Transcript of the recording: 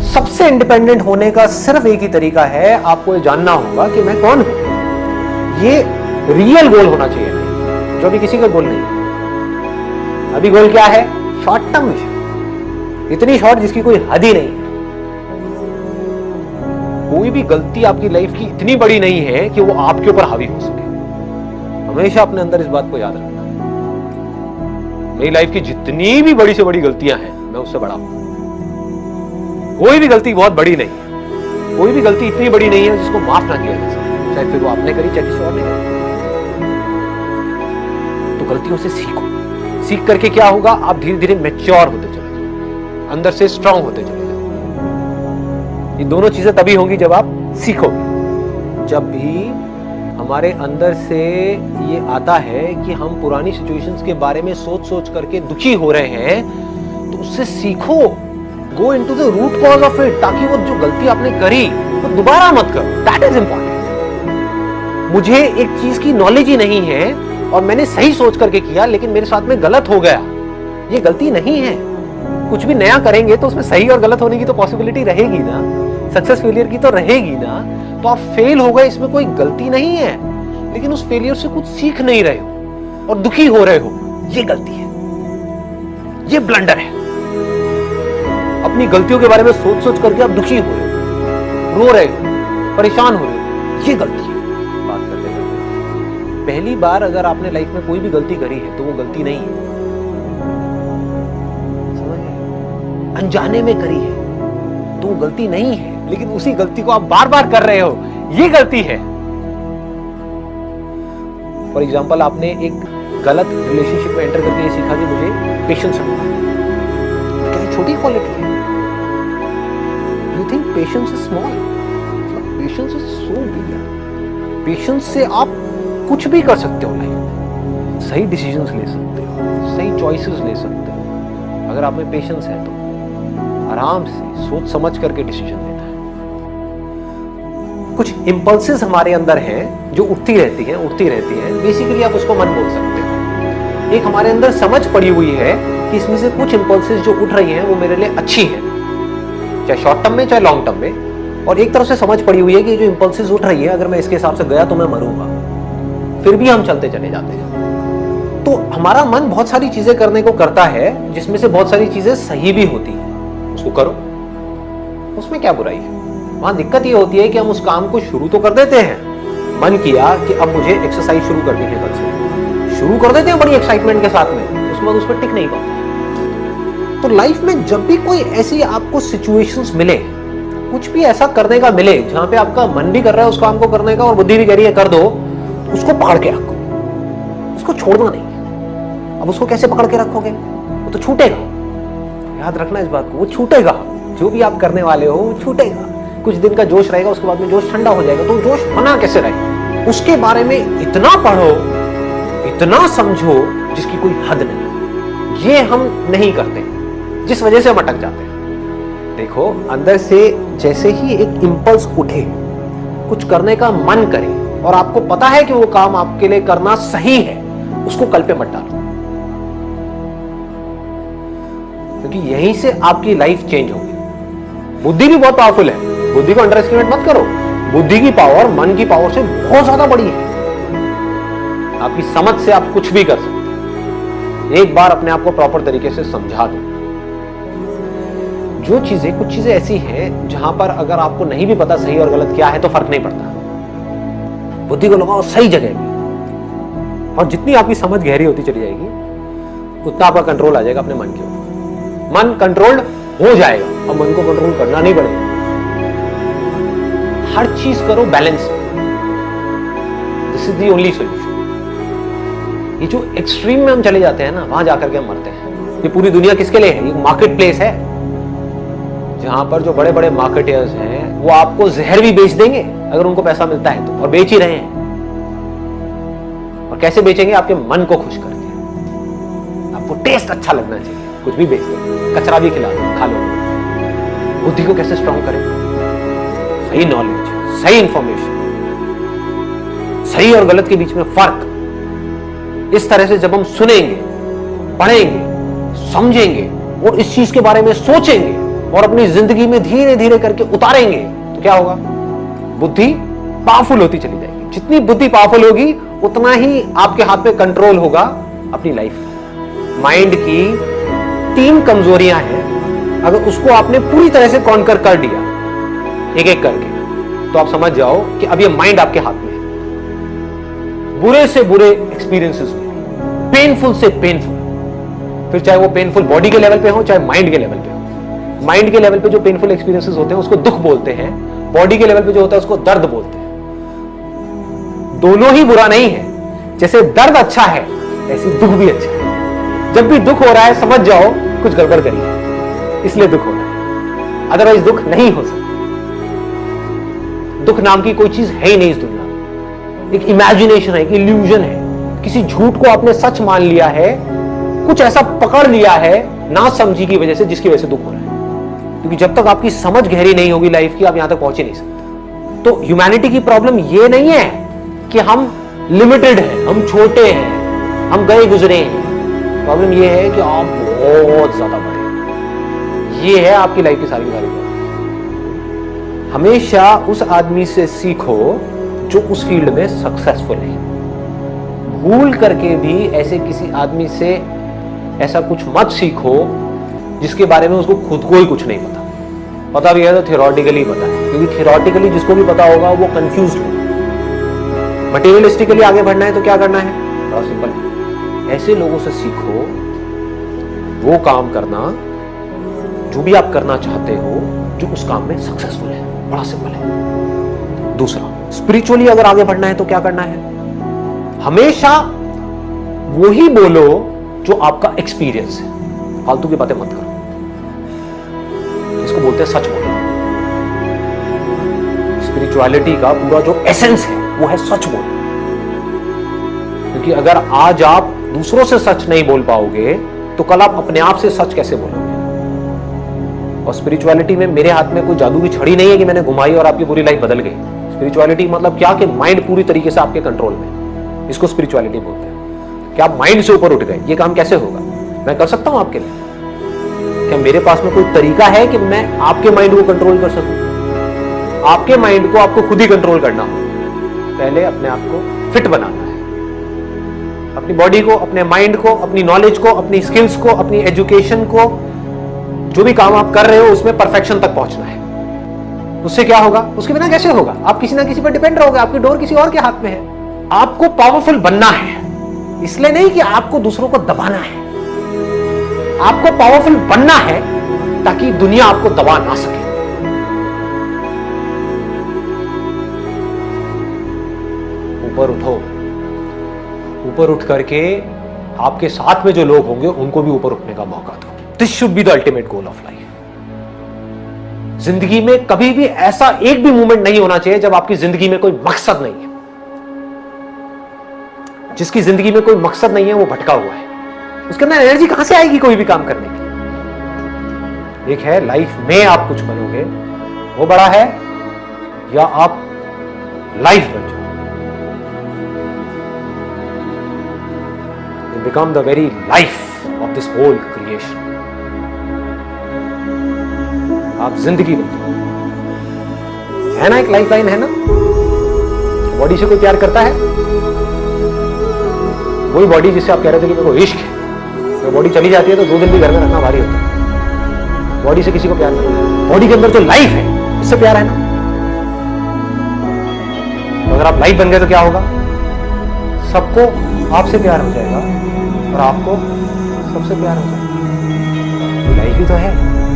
सबसे इंडिपेंडेंट होने का सिर्फ एक ही तरीका है, आपको ये जानना होगा कि मैं कौन हूं। ये रियल गोल होना चाहिए, जो अभी किसी का गोल नहीं। अभी गोल क्या है? शॉर्ट टर्म विजन, इतनी शॉर्ट जिसकी कोई हद ही नहीं है। कोई भी गलती आपकी लाइफ की इतनी बड़ी नहीं है कि वो आपके ऊपर हावी हो सके। हमेशा अपने अंदर इस बात को याद रखना। मेरी लाइफ की जितनी भी बड़ी से बड़ी गलतियां हैं, मैं उससे बड़ा हूं। कोई भी गलती बहुत बड़ी नहीं है, कोई भी गलती इतनी बड़ी नहीं है जिसको माफ ना किया जा सके, चाहे फिर वो आपने करी चाहे किसी और ने करी। तो गलतियों से सीखो। सीख करके क्या होगा? आप धीरे धीरे मैच्योर होते चले जाओ, अंदर से स्ट्रांग होते चले जाओ। ये दोनों चीजें तभी होंगी जब आप सीखोगे। जब भी हमारे अंदर से ये आता है कि हम पुरानी सिचुएशंस के बारे में सोच सोच करके दुखी हो रहे हैं, तो उससे सीखो। Go into the root cause of it, ताकि वो जो गलती आपने करी वो दोबारा मत करो। That is important. मुझे एक चीज की नॉलेज ही नहीं है और मैंने सही सोच करके किया, लेकिन मेरे साथ में गलत हो गया, ये गलती नहीं है। कुछ भी नया करेंगे तो उसमें सही और गलत होने की तो पॉसिबिलिटी रहेगी ना, सक्सेस फेलियर की तो रहेगी ना। तो आप फेल हो गए, इसमें कोई गलती नहीं है, लेकिन उस फेलियर से कुछ सीख नहीं रहे हो और दुखी हो रहे हो, ये गलती है, ये ब्लंडर है। अपनी गलतियों के बारे में सोच सोच करके आप दुखी हो रहे हो, रो रहे हो, परेशान हो रहे हो, ये गलती है। बात करते हैं, पहली बार अगर आपने लाइफ में कोई भी गलती करी है तो वो गलती नहीं है, समझ? अनजाने में करी है तो वो गलती नहीं है, लेकिन उसी गलती को आप बार बार कर रहे हो, ये गलती है। फॉर एग्जाम्पल, आपने एक गलत रिलेशनशिप में एंटर करके ये सीखा कि मुझे पेशेंस रखना है। क्या छोटी क्वालिटी है? You think patience is small? Patience is so big. Patience से आप कुछ भी कर सकते हो लाइफ में। सही डिसीजंस ले सकते हो, सही चॉइसेस ले सकते हो। अगर आप में पेशेंस है तो आराम से सोच समझ करके डिसीजन लेना है। कुछ इंपल्सेस हमारे अंदर हैं जो उठती रहती हैं। बेसिकली आप उसको मन बोल सकते हो। एक हमारे अंदर समझ पड़ी हुई है कि इसमें से कुछ इंपल्सेस जो उठ रही हैं वो मेरे लिए अच्छी है, चाहे शॉर्ट टर्म में चाहे लॉन्ग टर्म में। और एक तरफ से समझ पड़ी हुई है कि जो इंपल्सेस उठ रही है, अगर मैं इसके हिसाब से गया तो मैं मरूंगा। फिर भी हम चलते चले जाते हैं। तो हमारा मन बहुत सारी चीजें करने को करता है, जिसमें से बहुत सारी चीजें सही भी होती है। उसको करो, उसमें क्या बुराई है? वहां दिक्कत ये होती है कि हम उस काम को शुरू तो कर देते हैं। मन किया कि अब मुझे एक्सरसाइज शुरू करनी है, कल से शुरू कर देते हैं बड़ी एक्साइटमेंट के साथ में, उसके बाद उस पर टिक नहीं पाते। तो लाइफ में जब भी कोई ऐसी आपको सिचुएशंस मिले, कुछ भी ऐसा करने का मिले जहां पे आपका मन भी कर रहा है उस काम को करने का और बुद्धि भी कह रही है कर दो, उसको पकड़ के रखो, उसको छोड़ना नहीं। अब उसको कैसे पकड़ के रखोगे? वो तो छूटेगा। याद रखना इस बात को, वो छूटेगा। जो भी आप करने वाले हो वो छूटेगा। कुछ दिन का जोश रहेगा, उसके बाद में जोश ठंडा हो जाएगा। तो जोश बना कैसे रहे? उसके बारे में इतना पढ़ो, इतना समझो जिसकी कोई हद नहीं। ये हम नहीं करते, जिस वजह से हम अटक जाते हैं। देखो, अंदर से जैसे ही एक इंपल्स उठे, कुछ करने का मन करे और आपको पता है कि वो काम आपके लिए करना सही है, उसको कल पे मत डालो, क्योंकि यहीं से आपकी लाइफ चेंज होगी। बुद्धि भी बहुत पावरफुल है, बुद्धि को अंडर एस्टिमेट मत करो। बुद्धि की पावर मन की पावर से बहुत ज्यादा बड़ी है। आपकी समझ से आप कुछ भी कर सकते हैं। एक बार अपने आप को प्रॉपर तरीके से समझा दो। जो चीजें, कुछ चीजें ऐसी हैं जहां पर अगर आपको नहीं भी पता सही और गलत क्या है तो फर्क नहीं पड़ता। बुद्धि को लगाओ सही जगह पे, और जितनी आपकी समझ गहरी होती चली जाएगी उतना आपका कंट्रोल आ जाएगा अपने मन के ऊपर। मन कंट्रोल्ड हो जाएगा। अब मन को कंट्रोल करना नहीं पड़ेगा। हर चीज करो बैलेंस में। This is the only solution. ये जो एक्सट्रीम में हम चले जाते हैं ना, वहां जाकर के हम मरते हैं। ये पूरी दुनिया किसके लिए है? ये मार्केट प्लेस है, जहां पर जो बड़े बड़े मार्केटर्स हैं वो आपको जहर भी बेच देंगे अगर उनको पैसा मिलता है तो, और बेच ही रहे हैं। और कैसे बेचेंगे? आपके मन को खुश करके। आपको टेस्ट अच्छा लगना चाहिए, कुछ भी बेच देंगे, कचरा भी खिला दो, खा लो। बुद्धि को कैसे स्ट्रांग करें? सही नॉलेज, सही इंफॉर्मेशन, सही और गलत के बीच में फर्क। इस तरह से जब हम सुनेंगे, पढ़ेंगे, समझेंगे और इस चीज के बारे में सोचेंगे, और अपनी जिंदगी में धीरे धीरे करके उतारेंगे तो क्या होगा? बुद्धि पावरफुल होती चली जाएगी। जितनी बुद्धि पावरफुल होगी उतना ही आपके हाथ में कंट्रोल होगा अपनी लाइफ। माइंड की 3 कमजोरियां हैं, अगर उसको आपने पूरी तरह से कॉन्कर कर दिया एक एक करके, तो आप समझ जाओ कि अब ये माइंड आपके हाथ में है। बुरे से बुरे एक्सपीरियंसेस में, पेनफुल से पेनफुल, फिर चाहे वो पेनफुल बॉडी के लेवल पे हो चाहे माइंड के लेवल पे हो। माइंड के लेवल पे जो पेनफुल एक्सपीरियंसेस होते हैं उसको दुख बोलते हैं, बॉडी के लेवल पे जो होता है उसको दर्द बोलते हैं। दोनों ही बुरा नहीं है। जैसे दर्द अच्छा है ऐसे दुख भी अच्छा है। जब भी दुख हो रहा है समझ जाओ कुछ गड़बड़ करी है, इसलिए दुख हो रहा है, अदरवाइज दुख नहीं हो सकता। दुख नाम की कोई चीज है ही नहीं इस दुनिया में। एक इमेजिनेशन है, एक इल्यूजन है। किसी झूठ को आपने सच मान लिया है, कुछ ऐसा पकड़ लिया है ना समझी की वजह से, जिसकी वजह से दुख हो रहा है। क्योंकि जब तक आपकी समझ गहरी नहीं होगी लाइफ की, आप यहां तक पहुंच ही नहीं सकते। तो ह्यूमैनिटी की प्रॉब्लम ये नहीं है कि हम लिमिटेड हैं, हम छोटे हैं, हम गए गुजरे हैं। प्रॉब्लम ये है कि आप बहुत ज्यादा बड़े। ये है आपकी लाइफ की सारी प्रॉब्लम। हमेशा उस आदमी से सीखो जो उस फील्ड में सक्सेसफुल है। भूल करके भी ऐसे किसी आदमी से ऐसा कुछ मत सीखो जिसके बारे में उसको खुद को ही कुछ नहीं पता। पता भी है तो थियोरेटिकली पता है, क्योंकि थियोरेटिकली जिसको भी पता होगा वो कंफ्यूज होगा। मटेरियलिस्टिकली आगे बढ़ना है तो क्या करना है? बड़ा सिंपल है, ऐसे लोगों से सीखो वो काम करना जो भी आप करना चाहते हो जो उस काम में सक्सेसफुल है। बड़ा सिंपल है। दूसरा, स्पिरिचुअली अगर आगे बढ़ना है तो क्या करना है? हमेशा वही बोलो जो आपका एक्सपीरियंस है, फालतू की बातें मत करो। इसको बोलते हैं सच बोलना। स्पिरिचुअलिटी का पूरा जो एसेंस है वो है सच बोलना। क्योंकि अगर आज आप दूसरों से सच नहीं बोल पाओगे तो कल आप अपने आप से सच कैसे बोलोगे? और स्पिरिचुअलिटी में मेरे हाथ में कोई जादू की छड़ी नहीं है कि मैंने घुमाई और आपकी पूरी लाइफ बदल गई। स्पिरिचुअलिटी मतलब क्या कि माइंड पूरी तरीके से आपके कंट्रोल में, इसको स्पिरिचुअलिटी बोलते हैं। क्या आप माइंड से ऊपर उठ गए? ये काम कैसे होगा? मैं कर सकता हूं आपके लिए? क्या मेरे पास में कोई तरीका है कि मैं आपके माइंड को कंट्रोल कर सकूं? आपके माइंड को आपको खुद ही कंट्रोल करना हो। पहले अपने आप को फिट बनाना है, अपनी बॉडी को, अपने माइंड को, अपनी नॉलेज को, अपनी स्किल्स को, अपनी एजुकेशन को, जो भी काम आप कर रहे हो उसमें परफेक्शन तक पहुंचना है। उससे क्या होगा? उसके बिना कैसे होगा? आप किसी ना किसी पर डिपेंड रहोगे, आपकी डोर किसी और के हाथ में है। आपको पावरफुल बनना है, इसलिए नहीं कि आपको दूसरों को दबाना है। आपको पावरफुल बनना है ताकि दुनिया आपको दबा ना सके। ऊपर उठो, ऊपर उठ करके आपके साथ में जो लोग होंगे उनको भी ऊपर उठने का मौका दो। This should be the ultimate goal of life. जिंदगी में कभी भी ऐसा एक भी मोमेंट नहीं होना चाहिए जब आपकी जिंदगी में कोई मकसद नहीं है। जिसकी जिंदगी में कोई मकसद नहीं है वो भटका हुआ है। उसके अंदर एनर्जी कहां से आएगी कोई भी काम करने की? एक है लाइफ में आप कुछ बनोगे, वो बड़ा है, या आप लाइफ बन जाओ। You become the very life of this whole creation. आप जिंदगी बन जाओ। है ना, एक लाइफ लाइन है ना। बॉडी से कोई प्यार करता है? वही बॉडी जिससे आप कह रहे थे कि मेरे को इश्क है, तो बॉडी चली जाती है तो 2 दिन भी घर में रखना भारी होता है। बॉडी से किसी को प्यार नहीं। बॉडी के अंदर जो लाइफ है उससे प्यार है ना। तो अगर आप लाइफ बन गए तो क्या होगा? सबको आपसे प्यार हो जाएगा और आपको सबसे प्यार हो जाएगा। लाइफ ही तो है।